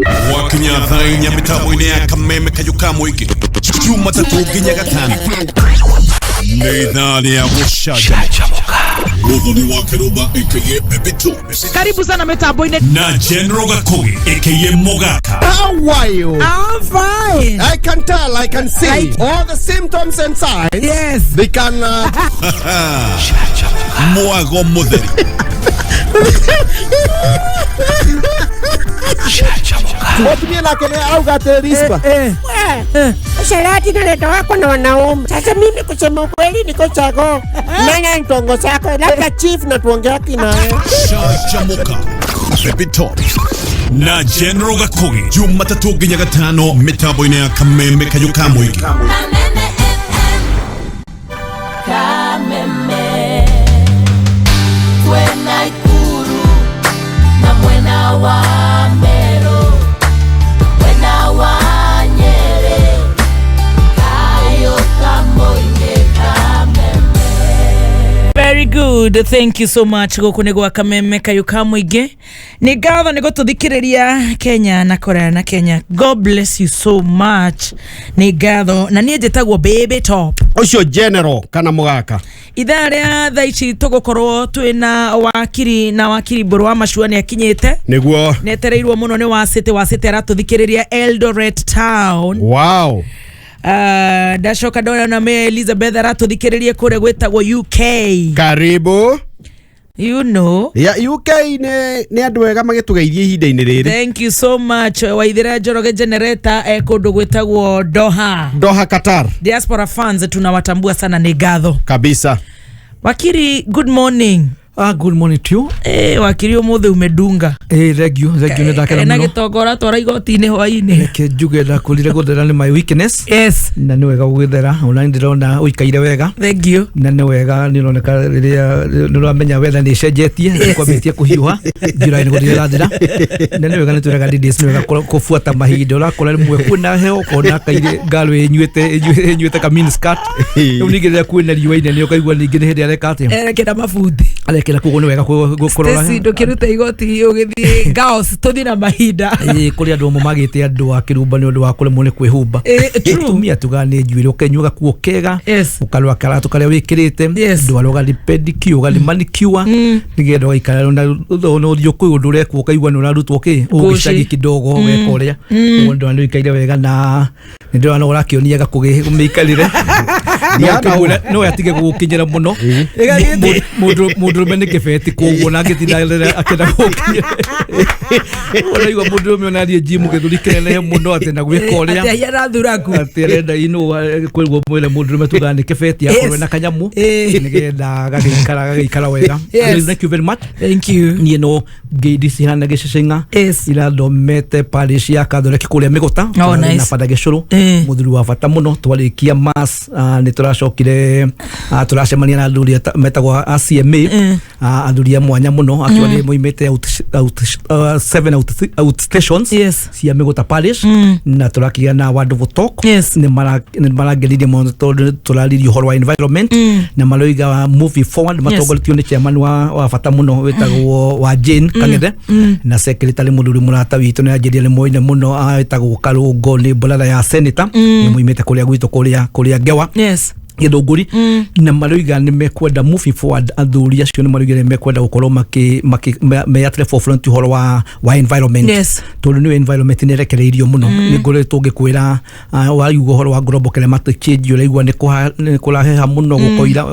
Wakinyathaina mitambo-ini ya kameme kayuka mwiki Jumatatu nginya gatano ni idhaa ya gushajamuka Muthoni wa Kiruba aka Baby Top. Karibu sana mitambo-ini na General Gakogi aka Mogaka. How are you? I'm fine. I can tell, I can see right. all the symptoms and signs. Yes. They can Mwago Mutheri Otumie na kene au gate rispa. Sharati na leto wako na wanaume. Sasa mimi kusema ukweli niko chago. Nanya ntongo chako. Labda chief na tuongea kina. Shajamuka Baby Top na General Gakogi Jumatatu nginya gatano mitambo-ini ya kameme kayuka mwiki Kameme Kwena Ikuru na mwena wa Mero Mwena wa Nyere Kayo Kamoine Kameme. Very good. Thank you so much. Gokunegwa kameme kayuka mwige. Ni gatho ni gututhikiriria Kenya na Korea na Kenya. God bless you so much. Ni gatho na nie jetagwo Baby Top. Ocio General kana Mogaka. Ithaa ria thaa ici tugukorwo twina wakiri na wakiri Mburu Machua ni akinyite. Niguo. Netereirwo muno ni wa city aratuthikiriria Eldoret Town. Wow. Dashoka dona na me Elizabeth aratuthikiriria kure gwetagwo UK. Karibu. You know. Ya UK ne andu wega magitugeithie ihinda-ini riri. Thank you so much. Waithira Njoroge generator kundu gwetagwo Doha Qatar. Diaspora fans tunawatambua sana, ni gatho kabisa. Wakiri, good morning. Good morning to you. Wakiri umuthe umedunga. Regio ndakera muno. Na gitongora twara igoti-ini hwaini. Ke njuge ndakulire guthera ni my weakness. Yes. Na ni wega guthera, ona ndirona uikaire wega. Thank you. Na ni wega ni roneka riria nuramenya wetha ni cenjetie kwa mitia kuhiuha njira ni guthira thira. Na ni wega ni turaga didis ni wega kufuata mahinda urakora mwe kuna heo kona kaire ngalo enyuete ka mini skirt. Unigirira kwina riwa-ini ni ukaigua ningi ni hindi areka atia. Kenda mafundi. Kila kugo ni wega gukorora. Stacey ndukiruta igoti ugithie gaos tuthi na mahinda. Kuri andu magite andu a Kirumba ni undu wa kuremwo ni kwihumba. Tumia tugane njuire ukenyuga kuo kega. Ukalwa karatu karia wikirite. Ndwaro gali pedicure gali manicure. Nigetha ikara no dio kuyu undu rekwo kaigwa ni urarutwo ki ugicagi kidogo wekoria. Undu andu ikaire wega na ndirona urakionia gakugiikarire. No yatige gukinyira muno. Mundu mene kefeti koguo na ngitinda akenda gukinya. Onaigwa mundu me onarie gym githurikene muno atenda gwikoria. Ati yara thuraku. Ati renda ino kwigwo mwele mundu metugane kefeti akorwe na kanyamu. Nigetha gagikara wega. Thank you very much. Thank you. Ni no geidi sihana geshinga. Ila domete parish ya Catholic kuria Migota. Na pada geshuru. Muthuri wa bata muno twarikia mass ni turacokire turacemania na nduri metagwa ACMA. Anduria mwanya muno akiwa ni muimete 7 outstations cia Migota parish na turakia na word of talk ni marageririe muno turaririo horo wa environment na maloiga movie forward matongolitio ni chairman wa bata muno wetagwo wa Jane Kang'ethe na secretary muduri murata witu ni ajiria ni moine muno wetagwo Karungo ni brother ya senator ni muimete kuria gwitu kuria Ngewa githunguri na maroiga ni mekwenda moving forward athuri acio ni maroiga ni mekwenda gukorwo meatire forefront horo wa environment tondu ni environment ni rekereirio muno ni ngoretwo ngikwira wariugo horo wa global climatic change uraigua ni kuraheha muno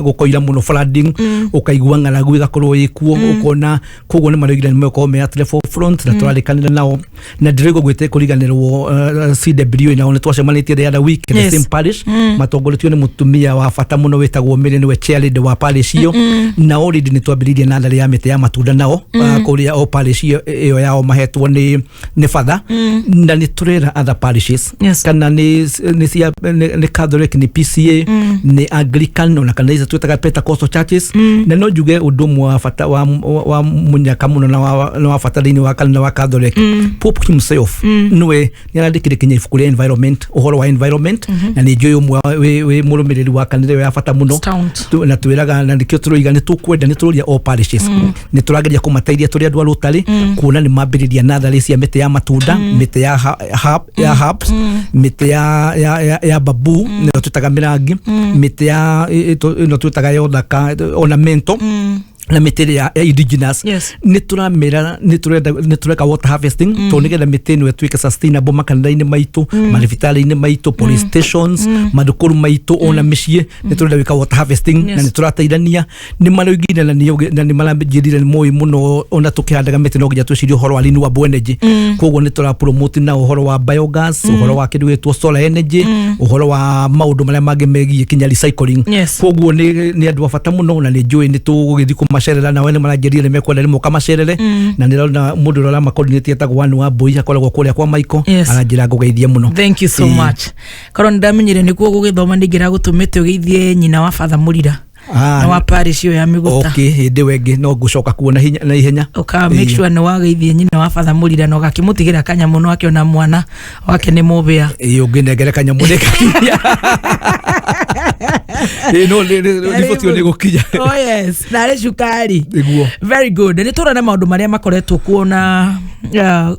gukoira muno flooding ukaigua ng'aragu igakorwo ikuo ukona koguo ni maroiga ni mekwenda meatire forefront na turarikanira nao na ndirigo gwite kuriganirwo CW na one twacemanitie the other week in the same parish matongoretio ni mutumia wa bata muno wetagwo Mary niwe chairleader wa parish iyo na already ni twambiririe na ndari ya mite ya matunda nao kuria o parish iyo yao mahetwo ni father na ni turera other parishes kana ni Catholic ni PCA ni Anglican na kana izo twetaga Pentecostal churches na no juge undu wa bata wa munyaka muno na wa bata thini wa kana wa Catholic Pope himself niwe ni arandikire kinya ibuku ria environment uhoro wa environment na ni joyo we murumiriri wa ngwakanire ya bata muno na twiraga na ndikio turoiga ni tukwenda ni turoria all parishes ni turageria kumateithia turi andu arutari kuona ni mambiriria natharĩ cia mĩtĩ ya matunda mĩtĩ ya herbs mĩtĩ ya babu nĩ twitaga mirangi mĩtĩ ya ino twitaga yothaka ornamental na mĩtĩ ya indigenous ni turamera ni tureka water harvesting to nigetha mĩtĩ ĩno ĩtuĩke sustainable makanitha-inĩ maitũ mathibitarĩ-inĩ maitũ police stations mathukuru maitũ ona mĩciĩ ni turenda gwĩka water harvesting na ni turateithania ni maraugire na ni maranjĩrire moĩ mũno ona tũkĩhandaga mĩtĩ no nginya twĩcirie ũhoro wa renewable energy koguo ni tura promote na ũhoro wa biogas ũhoro wa kĩndũ gĩtwo solar energy ũhoro wa maũndũ marĩa mangĩ megiĩ kinya recycling koguo ni andũ a bata mũno na ni njũĩ ni tũgũgĩthii macerera na wene maranjeria ni mekwenda ni moka macerere na ni rona mundu rora makoordinate etagwo wanu wa mbui akoragwo kuria kwa Michael aranjira ngugeithie muno. Thank you so much. Korwo ndamenyire nikuo gugithoma ndingira gutumite ugeithie nyina wa Father Murira na wa parish yo ya Miguta. Okay, hindi wengi no ngucoka kuona hinya na ihenya. Uka make sure no wageithie nyina wa Father Murira no gakimutigira kanyamu no akiona mwana wake ni mubia. Unginengere kanyamu nekakinya. No riboti ni gukinya. Oh yes, nare cukari. Very good. Ni tura na maundu maria makoretwo kuona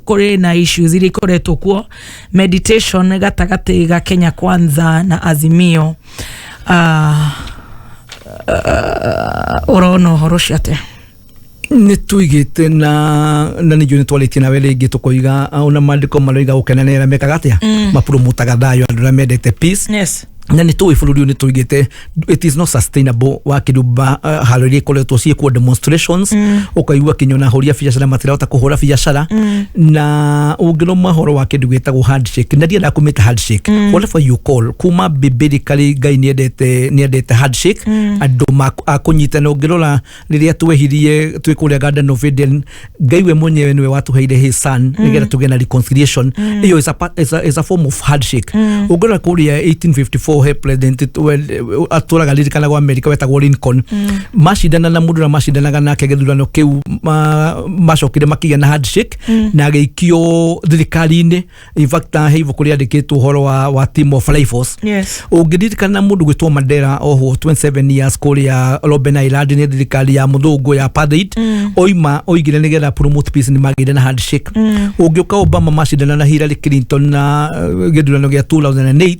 kuri na issues iri koretwo kuo meditation gatagati ga Kenya Kwanza na Azimio orono horoshate ni tuigite na nijuni twalitie na wele ingi tukoiga ona mandiko maroiga gukenanira mekagatia mapromutaga thayo andu na mendete peace na ni tuwe fuluri ni tuigite it is not sustainable wakiruba harori koletwo ciekwo demonstrations ukaigua kinyona horia biacara matirahota kuhura biacara na ungiro mahoro wa kindu gitagwo handshake na ndia kumita handshake whatever you call kuma biblically ngai ni endete handshake andu akunyitana ungirora riria twehirie twikuria Garden of Eden ngai we mwenyewe niwe watuheire his son nigetha tuge na reconciliation iyo is a form of handshake ungirora kuria 1854 he president aturaga lirikana kwa America wetagwo Lincoln mashidana na mundu na mashidanaga nake githurano kiu macokire makigia na handshake na geikio thirikari-ini in fact heivo kuria andikitwo horo wa team of rifles ungirikana mundu gwitwo Mandela oho 27 years kuria Robben Island ni thirikari ya muthungu ya apartheid oima oigire nigetha promote peace ni magire na handshake ungiuka Obama mashidana na Hillary Clinton na githurano gia 2008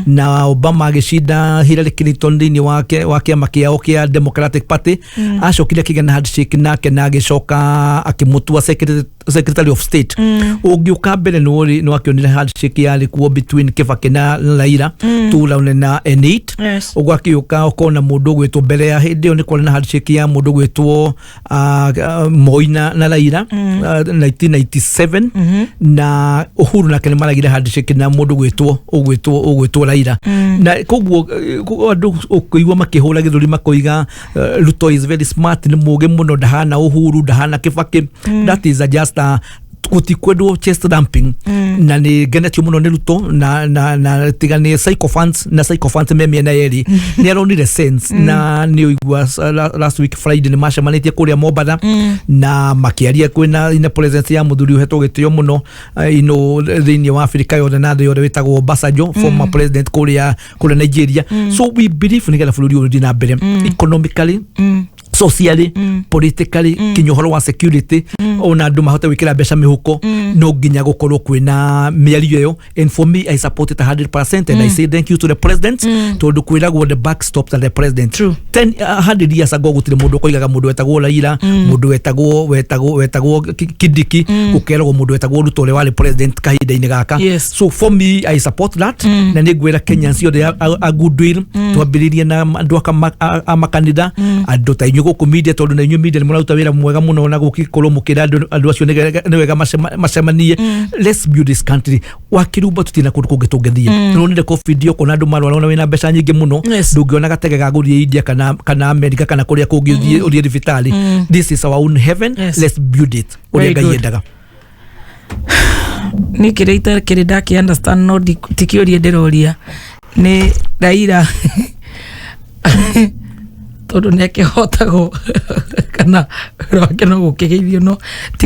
na Obama agishinda Hillary Clinton thini wake makiao kia Democratic Party acokire kigana handshake nake na agicoka akimutua Secretary of State ungiuka mbere no akionire handshake yari kuo between Kibaki na Raila 2008 ugwakiuka ukona mundu gwitwo mbere ya hindi yo ni kwana handshake ya mundu gwitwo Moi na Raila 1997 na Uhuru nake ni maragire handshake na mundu gwitwo Raila na koguo andu ukuigwa makihura githuri makoiga Ruto is very smart ni muge muno ndahana Uhuru ndahana Kibaki that is just gutikwendwo chest dumping na ni genetio muno ni Ruto na tigani psychophants memia na eri ni aronire sense na ni uigwa last week Friday ni macemanitie kuria Mombasa na makiaria kwina ina presence ya muthuri uhetwo gitio muno thini wa Africa yothe na thĩ yothe witagwo Obasanjo former president kuria Nigeria so we believe ni gala fuluri uri na mbere economically socially politically kinyohoro wa security ona andu mahota wikira mbeca mihuko no nginya gukorwo kwina miario yo and for me I support it 100% and I say thank you to the president tondu kwiragwo the back stops at the president 100 years ago gutire mundu koigaga mundu wetagwo Raila mundu wetagwo Kidiki ukeragwo mundu wetagwo Ruto ule wale president kahinda-ini gaka so for me I support that na nigwira Kenyans yothe a goodwill twambiririe na andu amakanitha andu ta guku media tondu na inyu media ni murauta wira mwega muno na gukikorwo mukira andu acio ni wega macemanie let's build this country wakirumba tutina kundu kungitungethia no ninde ko video kona andu marwara wina mbeca nyingi muno ndungiona gatege gagurie India kana America kana kuria kungithie urie thibitari this is our own heaven let's build it uria ngai endaga ni kireita kirida ki understand no tikiorie ndiroria ni Raila tondu neke hotago kana wake no gukigeithio no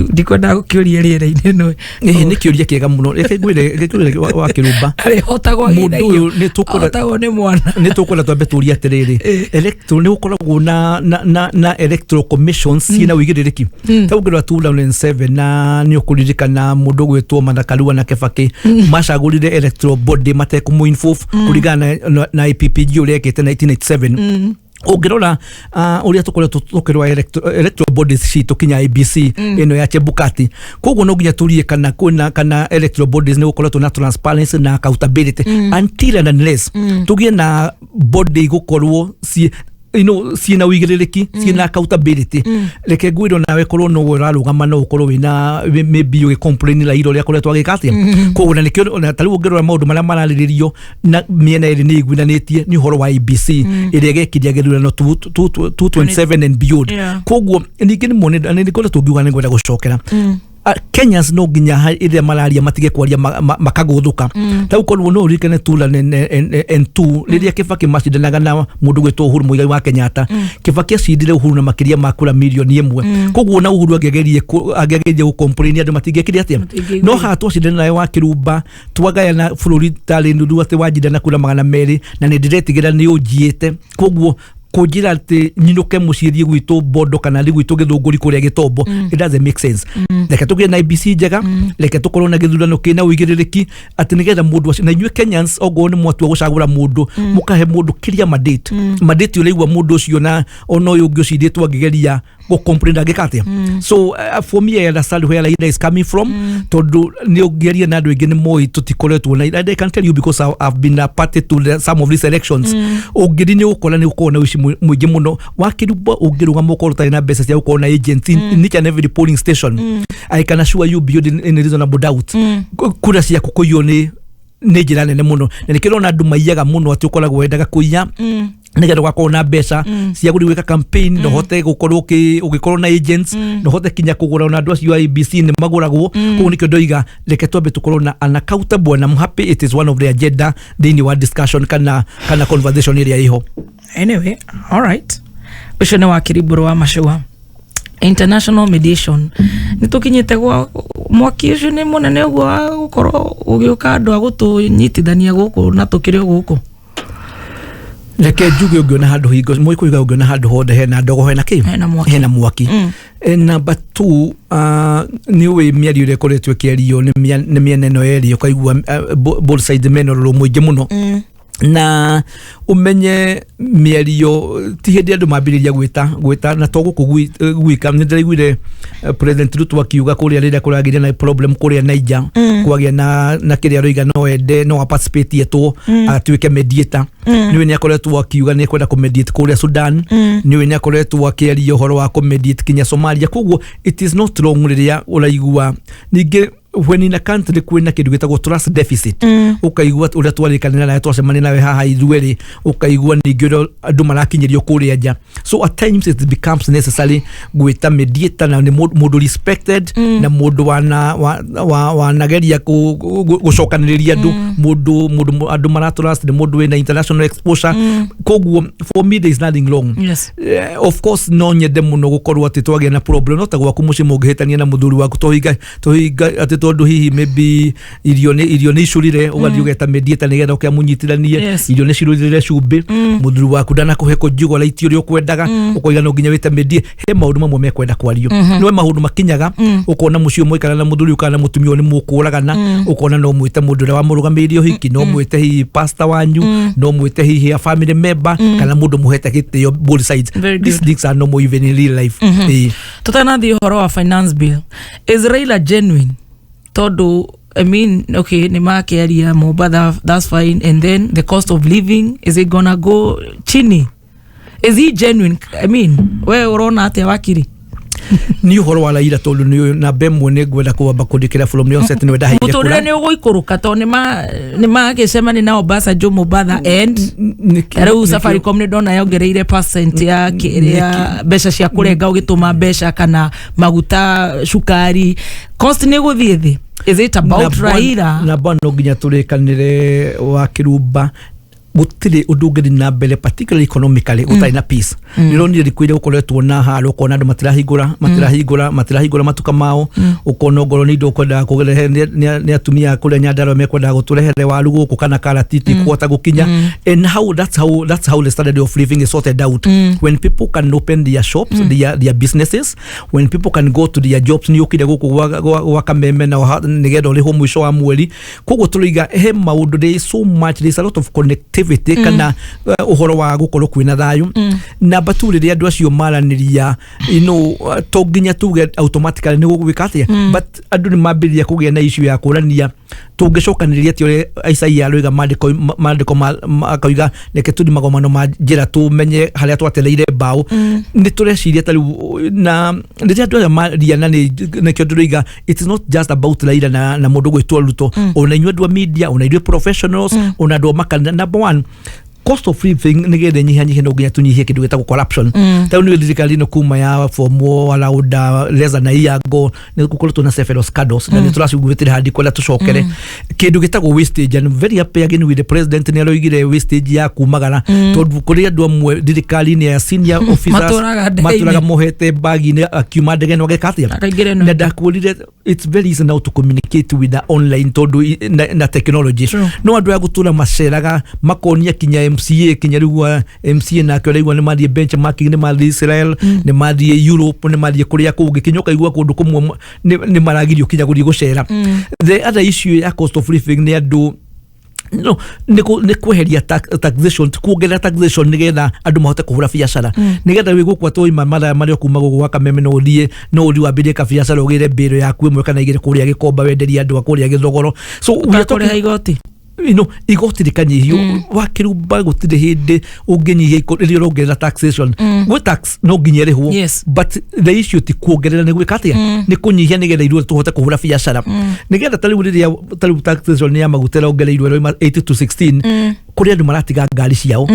ndikwenda gukiuria riera-ini no ni kiuria kiega muno reke ngwire wa kirumba ari hotagwo mundu ni tukura hotagwo ni mwana ni tukura twambe turia atiriri electro ni ukoragwo na electoral commissions ciina wigiririki taugira 2007 na ni ukuririkana mundu gwitwo Manakarua na Kibaki macagurire electoral body matekumuinfo kurigana na IPPG uria ekete 1987 Ogirora uria tukirwa electoral bodies citu kinya IBC ino ya Chebukati koguo no nginya turie kana electoral bodies ni gukorwo na transparency na accountability until and unless tugie na body gukorwo ciina wigiriki ciina accountability reke ngwiro nawe korwo no urarugama no ukorwo wina maybe you complain la iro ria koretwo agikatia koguo na nikio na tari ngirora maundu maria marariririo na miena iri ni igwinanitie ni horo wa IBC iria gekiria gerurano 227 and beyond koguo ningi ni mone ni koretwo tungiuga ni ngwenda gucokera Kenyans no nginya iria malaria matige kwaria makaguthuka ta ukorwo no urikane tula and two riria Kibaki macindanaga na mundu gwitwo Uhuru Muigai wa Kenyatta Kibaki acindire Uhuru na makiria makura milioni 1 koguo na Uhuru agegerie gu complain andu matingekiria atia no hatu acindana nayo wa Kirumba twagaya na bururi tari ndu ati wajindana kura 200 na ni ndiretigera ni ujiete koguo kujira ati nyinuke mucirie gwitu bondo kana ri gwitu githunguri kuria gitombo it doesn't make sense leke tugie na IBC njega leke tukorwo na githurano kina wigiririki ati nigetha mundu na inyue Kenyans ogo ni mwatu gucagura mundu mukahe mundu kiria mandate uleigwa mundu ucio na ono uyu ungi ucinditwo angigeria go complain agikatia so for me I understand where Raila is coming from tondu ni ugeria na andu ingi ni moi tutikoretwo na I can tell you because I've been a party to some of these elections ugiri ni ukora ni ukona mwingi muno wakirumba ungiruga mukoro tari na mbeca cia ukona agent in each and every polling station I can assure you beyond in reasonable doubt kura cia kukuyo ni njira nene muno na nikirona andu maiyaga muno ati ukoragwo wendaga kuiya nigetha gwakorwo na mbeca cia gwika campaign no hote gukorwo ugikorwo na agents no hote kinya kugura na andu acio IBC ni maguragwo koguo nikio ndoiga reke twambe tukorwo na unaccountable and I'm happy it is one of the agenda thini wa discussion kana conversation area iho. Anyway, all right. Ucio ni WAKIRI Mburu Machua international mediation nitukinyite gwa mwaki ucio ni munene uguo gukorwo ugiuka andu agutunyitithania guku na tukiri guku reke njuge ungiona handu hingo mwikuiga ungiona handu hothe hena ndogo hena mwaki number 2 ni we miario ire koretwe kierio ni mieneno erio kaigua both sides meno rumwingi muno na umenye miario ti hindi andu mambiriria gwita na to gwika ni ndiraiguire president Ruto akiuga kuria rira kuragiria na problem kuria Niger kwagia na kiria roiga no ende no participate yeto atuike mediator niwe ni akoretwo akiuga ni kwenda ku mediate kuria Sudan niwe ni akoretwo akiaria horo wa ku mediate kinya Somalia koguo it is not wrong riria uraigua ninge when in a country kwina kindu gitagwo trust deficit ukaigua uria twarikanira na twacemania nawe haha ithueri ukaigua ningi andu marakinyirio kuria nja so at times it becomes necessary gwita mediator na mundu respected na mundu wanageria gucokaniriria andu mundu andu maratrust ni mundu wina international exposure koguo for me there is nothing wrong of course no nyende muno gukorwo ati twagia na problem no tagwa kumuci mungihitania na muthuri waku tohiga ati tondu hihi maybe irio ni icurire ugathi ugeta mediator nigetha ukiamunyitiranie irio ni cirurire cumbi muthuri waku ndana kuhe kujugo laiti uri ukwendaga ukoiga no nginya wite media he maundu mamwe mekwenda kwario no maundu makinyaga ukona mucio moikara na muthuri ukana mutumio ni mukuragana ukona no mwite mundu ria wa murugamirio hiki no mwite hihi pastor wanyu no mwite hihi a family member kana mundu muhete gitio both sides these things are no more even in real life tutana the horo of finance bill is Raila genuine todo I mean okay ni makiaria Mombasa that's fine and then the cost of living is it gonna go chini is he genuine I mean we urona ate WAKIRI ni horo wala ira tolu ni na bemwe ne gwenda kuba kudikira from the onset ni wenda haire kula mutore ni uguikuruka to ni magicema ni na Obasa jo Mombasa and reu Safaricom ni dona yongereire percent ya kiria besha cia kurenga ugituma besha kana maguta shukari cost ni guthiethi is it about Raila na bano ginya turekanire wa Kirumba gutire udugiri na mbele particularly economically utai na peace nironi rikwire ukoretwo na haro kona andu matirahingura matuka mao ukona ngoro ni ndo kwenda kugerehe ni atumia kule Nyandaro mekwenda guturehere waru guku kana karatiti kuota gukinya and how that's how the standard of living is sorted out when people can open their shops their businesses, when people can go to their jobs ni ukire guku wakameme na nigetha uri ho mwisho wa mweri koguo turiga he maundu there is so much, there is a lot of connectivity kana uhoro wa gukorwo kwina thayu na baturi ria andu acio maraniria to nginya tuge automatically ni gugwika atia but andu ni mambiria kugia na issue ya kurania tungicokaniriria ti Isaiah aroiga mandiko akauga reke tudi magomano ma njira tumenye haria twateleire mbao ni tureciria tariu na riria andu aya maria na ni kio nduriga it is not just about Raila na mundu gwitwo Ruto ona inywe andu media ona inywe professionals ona andu makana number one cost of living nigere nyihanyihe no nginya tunyihie kindu gitagwo corruption tayo ni thirikari no kuma ya formo allowed leza na iago ni gukoretwo na several scandals na ni turacugwitire handi kwela tucokere kindu gitagwo wastage and very happy again with the president ni aroigire wastage ya kumagara tondu kuri andu amwe thirikari ni ya senior officers maturaga mohete bagi ni akiuma ndege no gekatia na ndakurire it's very easy now to communicate with the online tondu na technology no andu ya gutura maceraga makonia kinya MCA kinyarugwa MCA na kyoraigwa ni mathie benchmarking ni mathie Israel ni mathie Europe ni mathie kuria kungi kinyoka igwa kundu kumwe ni maragirio kinya guthie gucera the other issue ya cost of living ni andu no ni kweheria taxation kuongerera taxation nigetha andu mahote kuhura biacara nigetha wi gukwa toi mamara mari kuma gugwa kameme no uthie wambirie ka biacara ugire mbiro yaku imwe kana igire kuria gikomba wenderia andu akuria githogoro so ukakore igoti igoti rikanyihio wakirumba gutire hindi unginyihia ikorio rongerera taxation we tax no nginyerehwo but the issue ti kuongerera ni gwika atia ni kunyihia nigetha iru tuhote kuhura biacara nigetha tariu taxation ni ya magutera ongereirwo 8 to 16 kuri andu maratiga ngari ciao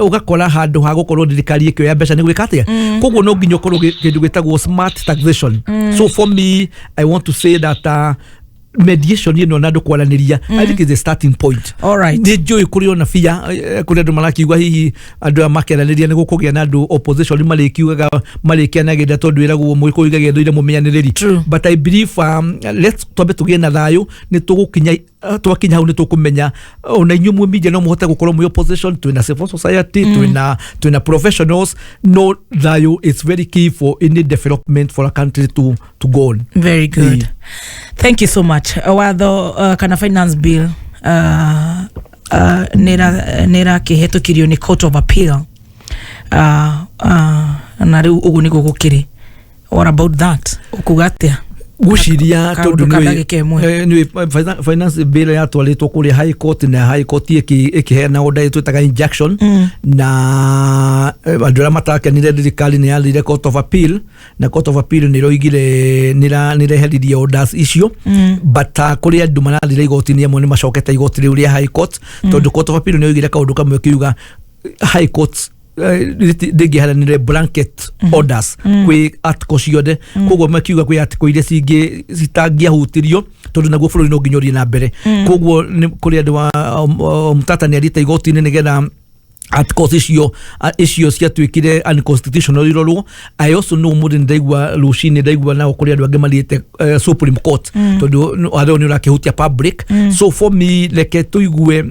ugakora handu ha gukorwo thirikari ikio ya mbeca ni gwika atia koguo no nginya ukorwo kindu gitagwo smart taxation so for me I want to say that mediation you know nado kwaraniria I think is the starting point. All right, ni joy kuri na fia kuri andu marakiugwa hihi andu makeraniria ni gukugia na andu opposition ni malikiugaga malikianagira tondu iragwo mwikuiga gendire mumenyaniriri but I believe let's tobe tugie na thayo ni tugukinya twakinya hau ni tukumenya ona inyu mwe media no muhote gukorwo mu opposition twina civil society twina professionals no thayo is very key for any development for a country to go on. Very good. Thank you so much. Watho kana finance bill nera kihetokirio ni Court of Appeal na riu ugu ni gugukiri. What about that? Ukugatia guciria tondu ni finance bill ya twalitwo kuri high court na high court ikiheana order twitaga injunction na andura matakenire thirikari ni yathire Court of Appeal na Court of Appeal ni roigire nireheririe orders icio but kuri andu marathire igoti ni amwe ni macokete igoti riu ria high court tondu Court of Appeal ni roigire kaundu kamwe kiuga high court nire blanket orders kwi article ciothe koguo makiuga kwi article ile cingi citangiahutirio tondu naguo bururi no nginyorie na mbere koguo kuri andu wa mtatani arita igoti ni nigetha articles icio ciatuikire unconstitutional irorwo. I also know more than ndaigwa rucini ndaigwa na kuri andu angi mariete Supreme Court tondu aro ni urakihutia public so for me leke tuigue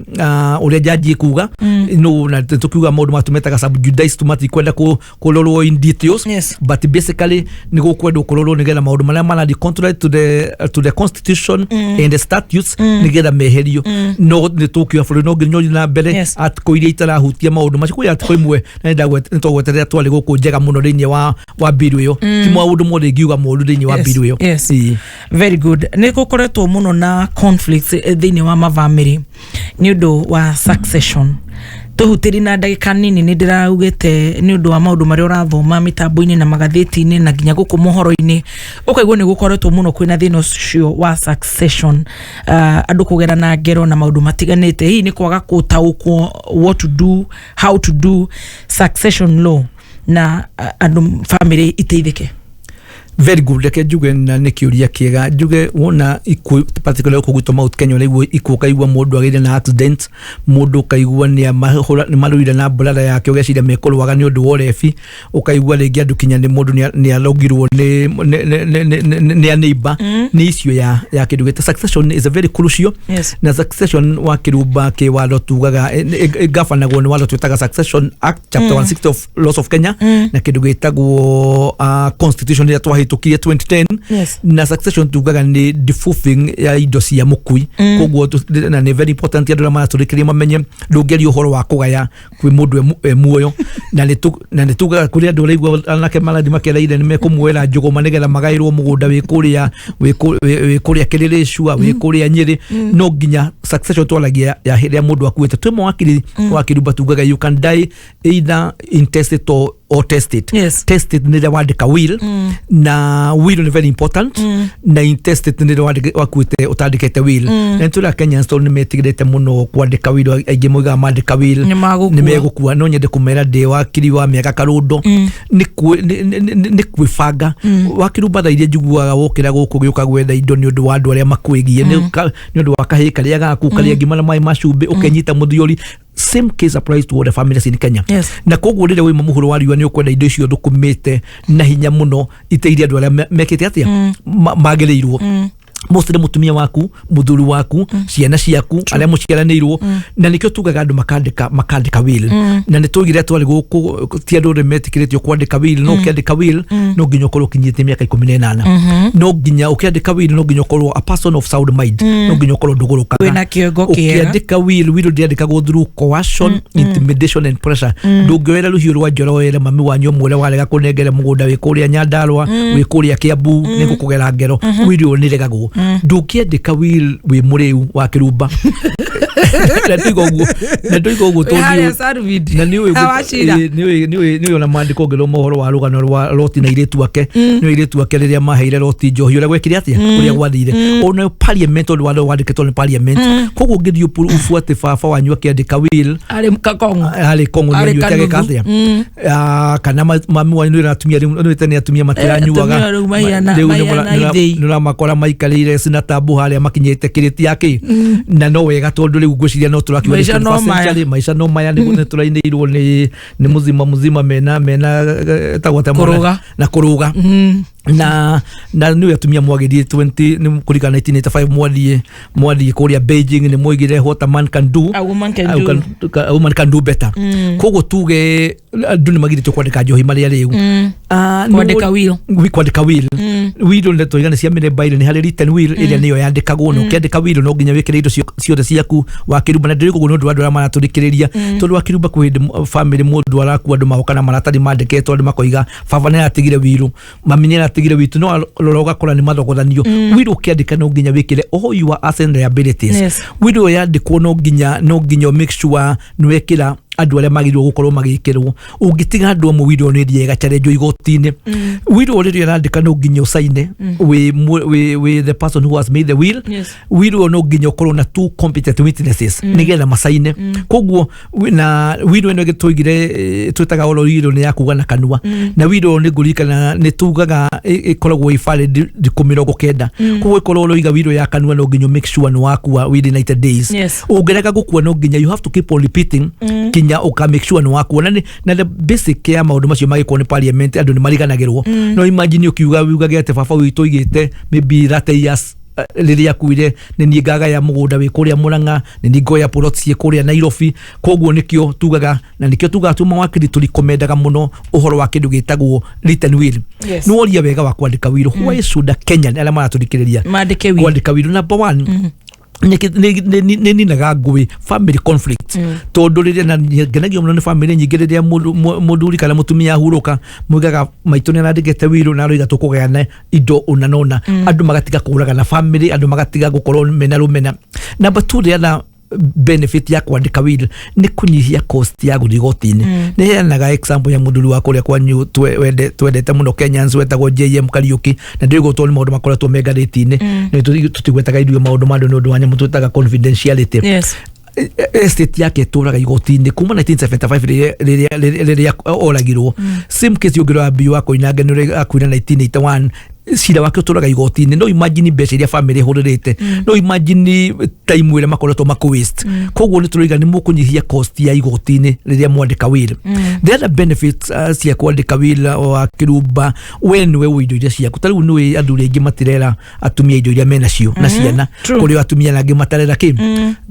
uria jaji kuga no na tukiuga maundu matumetaga subjudice tumati kwenda kurorwo in details but basically ni gukwenda kurorwo nigetha maundu maria maradi contrary to the constitution and the statutes nigetha meherio no ni tukio buri no nginyori na mbere article iria itarahutia maundu macio ya tikoimwe na ndagweterera twali guku njega muno thiini wa biru iyo ti maundu mothe ngiuga moru thiini wa biru iyo. Very good. Ni gukoretwo muno na conflicts thiini wa mavamiri ni undu wa succession tuhutiri na ndagika nini ni ndiraugite ni undu wa maundu mari urathoma mitambo-ini na magatheti-ini na nginya guku mohoro-ini ukaigwa ni gukoretwo muno kwina thina ucio wa succession andu kugera na ngero na maundu matiganite hii ni kwaga gutaukwo what to do, how to do succession law na andu family iteithike Very good. Reke njuge na nä kä å ria kä ega njuge wona particular kå gwitå Mount Kenya rä ikuo kaigua må ndå agä na accident må ndå kaigua nä marå ire na mbrother yake å geciria mekå rwaga nä å ndå wa ũrebi å kaigua rä ngä andå kinya nä må ndå nä arogirwo nä a neighbor nä icio ya kä ndå gä succession is a very crucial. Na succession wa kä rumba kä watho tugaga gabanagwo nä watho twätaga Succession Act chapter 160 of laws of Kenya na kä ndå gä tagwo constitution ya twahitukirie 2010 na succession tugaga ni defuffing ya indo cia mukui koguo na ni very important ya ndora turikirie mamenye ndungeria uhoro wa kugaya kwi mundu muoyo na ni tugaga kuri andu raigwa anake maladi makereire ni mekumwera njuguma nigetha magairwo mugunda wi kuria kiriricua wi kuria Nyeri no nginya succession twalagia ya hiri ya mundu akuite twi mawakiri wa kirumba tugaga you can die either intestate or tested. Tested ni wandika will na will ni very important na intested ni wakuite utandikete will na tula Kenya stone metigirete muno kwandika will aige muga mandika will ni megukua no nyende kumera de wakiri wa miaka karundo ni kwifanga wakirumba thaire njiguaga wokira guku giuka gwetha indo ni undu wa andu aria makwigie ni undu wa kahika ria gaku karia ngimana mai macumbi ukenyita muthiori. Same case applies to all the families in Kenya. Na koguo rire wi muhuro wa riwa ni ukwenda indo icio thukumite na hinya muno iteiria andu aria mekete atia magiriirwo mostly mutumia waku muthuri waku ciana ciaku aria muciaranirwo na nikio tugaga andu makandika will na ni tugire twari guku ti andu remetikiritio kwandika will no kiandika will no nginya ukorwo kinyite miaka 18 no nginya ukiandika will no nginya ukorwo a person of sound mind no nginya ukorwo nduguruka wina kiongo kiega ukiandika will ndiandika go through coercion intimidation and pressure ndungioera ruhiu rwa njoro wera mami wanyu mwere warega kunengere mugunda wi kuria Nyandarua wi kuria Kiambu ni gukugera ngero will uniregagwo ndukiandika will wi muriu wa kirumba na tuigo guo tondio na niwe ona mandiko ngero mohoro wa rugano rwa Loti na iretu ake no iretu ake riria maheire Loti njohi ura gwekire atia uria gwathire ona parliament wa wandiketwo ni parliament koguo ngithi ufuate baba wanyu akiandika will ari kongo ni yake kathia kana mami wanyu ni atumia ni tene atumia matiranyuaga nura makora maikarire sina tabu haria makinyete kiriti yake na no wega tondu riu ngwiciria no turakiwa maisha no maya ni turainirwo ni muzima mena tagwata kuruga na kuruga na niwe atumia mwagirie 20 ni kurika 1985 mwathie kuria Beijing ni mwigire what a man can do a woman can do better koguo tuge andu ni magirite kwandika njohi maria riu kwandika will will ndio toigana cia mire baile ni hari written will iria niyo yandikagwo no kiandika will no nginya wikire indo ciothe ciaku wakirumba na ndirigo no andu arama turikiriria tondu wakirumba kwindi family mundu araku andu mahoka na maratari mandiketwo andu makoiga baba ni atigire wiru mami atigire witu no roroga kora ni mathogothanio wiru kiandika no nginya wikire all your assets and liabilities wiru yandikwo no nginya make sure ni wekira andu aria magirwo gukorwo magikirwo ungitiga andu amwe wiru ni riega challenge igotine wiru ri randika no nginya usaine with the person who has made the will wiru no nginya ukorwo na two competent witnesses nigetha masaine koguo na wiru no gitwigire twitaga oro wiru ni yakuga na kanua na wiru ni ngurikana ni tugaga ikoragwo ifare dikumirogo kenda koguo ikorwo oro iga wiru ya kanua no nginya make sure no wakua within 90 days ungereka gukua no nginya you have to keep on repeating kinya uka make sure no wakuona na the basic ya maundu macio magikwo ni parliament andu ni mariganagirwo no imagine ukiuga gete baba witu igite maybe 30 years riria kuire ni ngaga ya mugunda wi kuria Murang'a ni ngoya plots cie kuria Nairobi koguo nikio tugaga na nikio tugatuma wakiri tulikomendaga muno uhoro wa kindu gitagwo written will no oria wega wa kwandika will why should a Kenyan ala maraturikiriria kwandika will number 1 ni naga ngui family conflict tondu riria na ngenagio muno ni family nyingi riria muduri kana mutumia huruka mugaga maitu ni arandikete wiru na roiga tukugayana indo unanona andu magatiga kuraga na family andu magatiga gukorwo mena rumena number 2 riria benefit ya kwandika will ni kunyihia cost ya gurigotini ni heanaga example ya muduri wa kuria kwanyu twendete muno Kenyans wetagwo JM Kariuki na ndigo toni maundu makoretwo megaritini ni tutigwetaga irio maundu mandu no ndu wanya mutwetaga confidentiality estate yake turaga igotini kuma 1975 riria oragirwo same case yogirwa biu wako inanga nure akuina 1981 sira wake turaga igotini no imagine mbeca iria family horirite no imagine time wira makoretwo mako waste koguo ni turiga ni mukunyihia cost ya igotini riria mwandika wira the other benefits cia kwandika wira wa kirumba when we wido iria cia kutari ni anduri aingi matirera atumia indo iria mena cio na ciana kuri atumia nangi matarera ki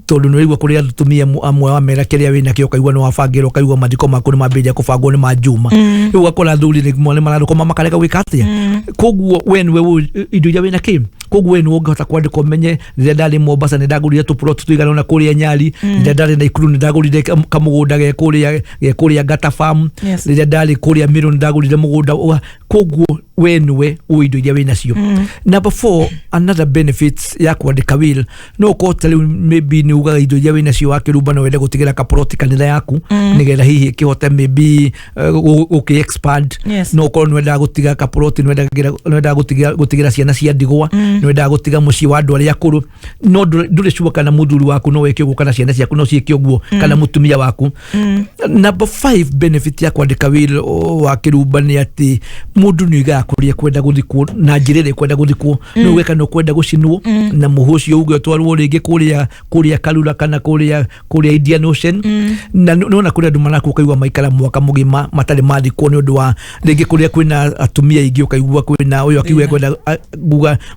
tondu ni rigwa kuri atumia amwe wa mera kiria wina kio kaigwa no wabangirwo kaigwa mathiko maku ni mambia kubangwo ni majuma riu gakora thuri ni mwana marakoma makareka gwikatia koguo when we indo iria wina ki koguo we ngota kwandika umenye riria ndari Mombasa ni ndagurire tu plot tuigana na kuria Nyali riria ndari na Ikuru ni ndagurire kamugunda ge kuria Gata Farm riria ndari kuria Miru ni ndagurire mugunda koguo we indo iria wina cio. Number 4 another benefits ya kwandika will no ko tell maybe ni uga indo iria wina cio wakirumba no wende gutigira ka plot kanitha yaku nigetha hihi kihote maybe okay expand no ko no wenda gutiga ka plot no wenda gutigira ciana cia ndigwa no wenda gutiga muci wa andu aria akuru no ndure sure kana muthuri waku no weke uguo kana ciana ciaku no cieke uguo kana mutumia waku. Number 5 benefit ya kwandika will wa kirumba ni ati mundu ni iga kuria kwenda guthikwo na njirire kwenda guthikwo no weka no kwenda gucinwo na muhucio ugo twarwo ringi kuria Karura kana kuria Indian Ocean na no na kuria andu maraku kaigwa maikara mwaka mugima matari mathikwo ni undu wa ringi kuria kwina atumia ingi ukaigwa kwina uyo akiuga kwenda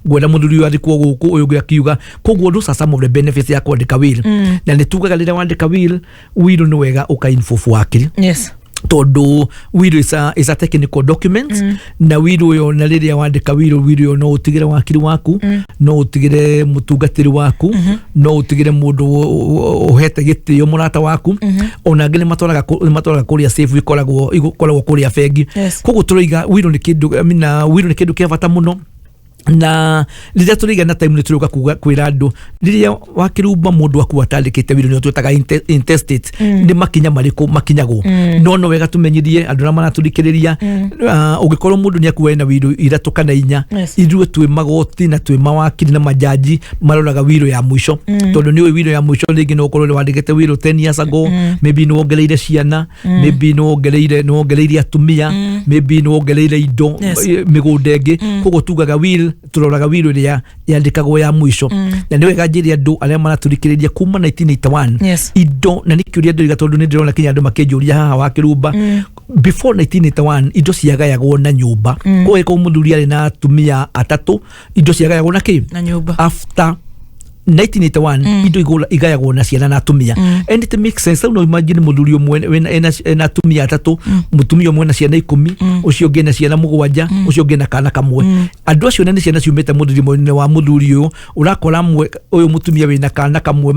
gwenda muthuri wa thikwo guku uyo akiuga koguo ndo some of the benefits ya kwandika will na ni tugaga rira wandika will ni wega ukainfo wakiri todo will is a technical document na will yo na riria wandika will yo no utigire wakiri waku no utigire mutungatiri waku no utigire mundu uhete gitio murata waku ona ngene matwaraga kuria safe ikoragwo kuria fegi koguo turoiga will ni kindu will ni kindu kia bata muno na riria turiga na time ni turuka kwira andu riria wakirumba mundu waku atandikite will ni twetaga intestate ni makinya mariko makinyagwo no wega tumenyithie andu na maraturikiriria ugikorwo mundu ni akuwe na will iratu kana inya ithuĩ twi magoti na twi mawakiri na majaji maroraga will ya mwisho tondu ni will ya mwisho ringi no ukorwo wandikite will 10 years ago maybe no ongereire ciana maybe no ongereire atumia maybe no ongereire indo migunda ingi koguo tugaga will turoraga will ria yandikagwo ya mwisho na ni wega njiri andu aria maraturikiriria kuma 1981 indo na nikiuria ndoiga tondu ni ndirona kinya andu makijuria haha wakirumba before 1981 indo ciagayagwo na nyumba ko muthuri ari na atumia atatu indo ciagayagwo na ki na nyumba after 1981 indo igayagwo na ciana na atumia and it makes sense no imagine muthuri umwe na atumia atatu mutumia umwe na ciana 10 ucio ngena ciana 7 ucio ngena kana kamwe andu acio ni ciana ciumite muthuri mwene wa muthuri uyu urakora mwe uyu mutumia wina kana kamwe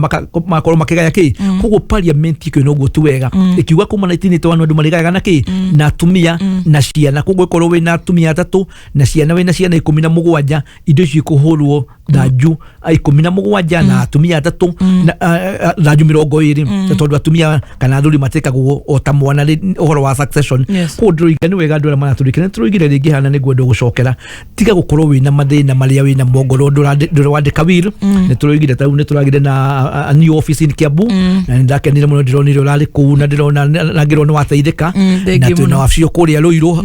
makorwo makigaya ki koguo parliament iko no gutu wega ikiuga kuma 1981 andu marigayaga na ki na atumia na ciana koguo ikorwo wina atumia atatu na ciana wina ciana 17 indo icio ikuhurwo thaju 17 na atumia atatu na jumiro goiri tondu atumia kana athuri matekagwo ota mwana uhoro wa succession kodro igani wega ndora mana turikene turugire ringi hana ni gwendo gucokera tiga gukorwo wina mathina maria wina mogoro ndora wandika will ni turugire tau ni turagire na new office in Kiambu na ndakenire muno ndironire urari ku na ndirona nagiro ni wateithika na tuna wafio kuria Ruiru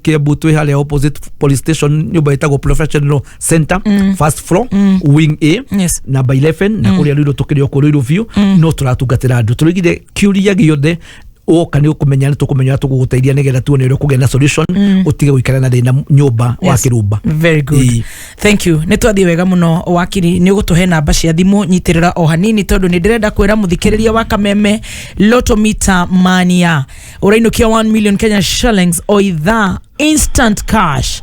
Kiambu twi hale opposite police station nyumba itagwo professional center first floor wing A na by 11 na kuria Ruiru tukirio ku Ruiru view no turatungatira andu turigire kiuria giothe kani ukumenya ni tukumenya tuguguteithia nigetha tuone uri kugena solution utige guikara na thina nyumba wa kirumba. Very good. Thank you. Ni twathi wega muno wakiri ni ugutuhe namba cia thimu nyitirira o hanini tondu ni ndirenda kwira muthikiriria wa Kameme Lotto Meter Mania urainukia 1 million Kenya shillings o itha instant cash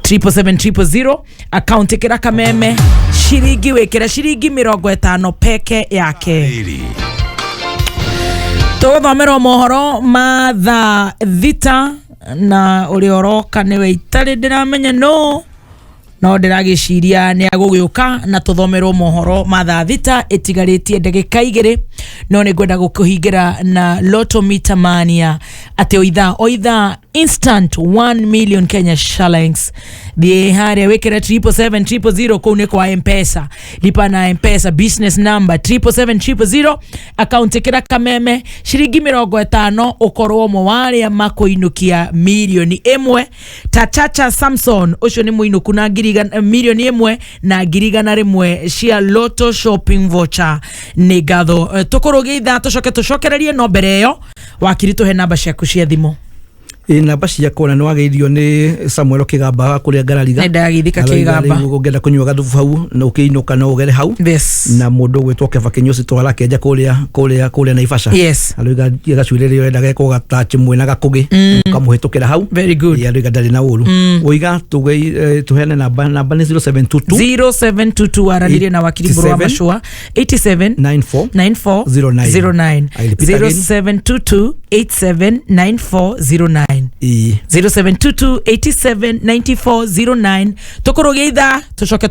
77700 account ikira Kameme shiringi wekira shiringi 50 peke yake. Tuthomera mohoro ma tha thita na urioroka niwe itari ndiramenya no ndiragiciria ni agugiuka na tuthomera mohoro ma tha thita itigaritie ndagika 2 none gwenda gukuhingira na Lotto Meter Mania ate oitha instant 1 million Kenya shillings the haria wekera 77700 kune kwa M-Pesa lipa na M-Pesa business number 77700 account kira kameme shiringi 50 ukorwo mo waria makoinukia milioni emwe tachacha Samson ucio ni muinuku na milioni emwe na girigana rimwe cia Lotto shopping voucher ni gatho tukoroge itha tucokererie no mbere yo wakiri tuhe namba ciaku cia thimu namba ciakwa nĩ wageirio nĩ Samuel Kigamba kuria Garariga ndagithika Kigamba ngenda kunywa gathubu hau na ukiinuka no ugere hau na mundu gwitwo Keva Kinyosi twara kenja kuria Naivasha aluga gacwirĩrio enda geko gatachi mwena gakugi kamuhitukira hau very good aluga ndari na uru uiga tuhene namba ni 0722 aranirie na wakiri Mburu Machua 879409 0722 879409 0722 879409 tukoroge itha tucoke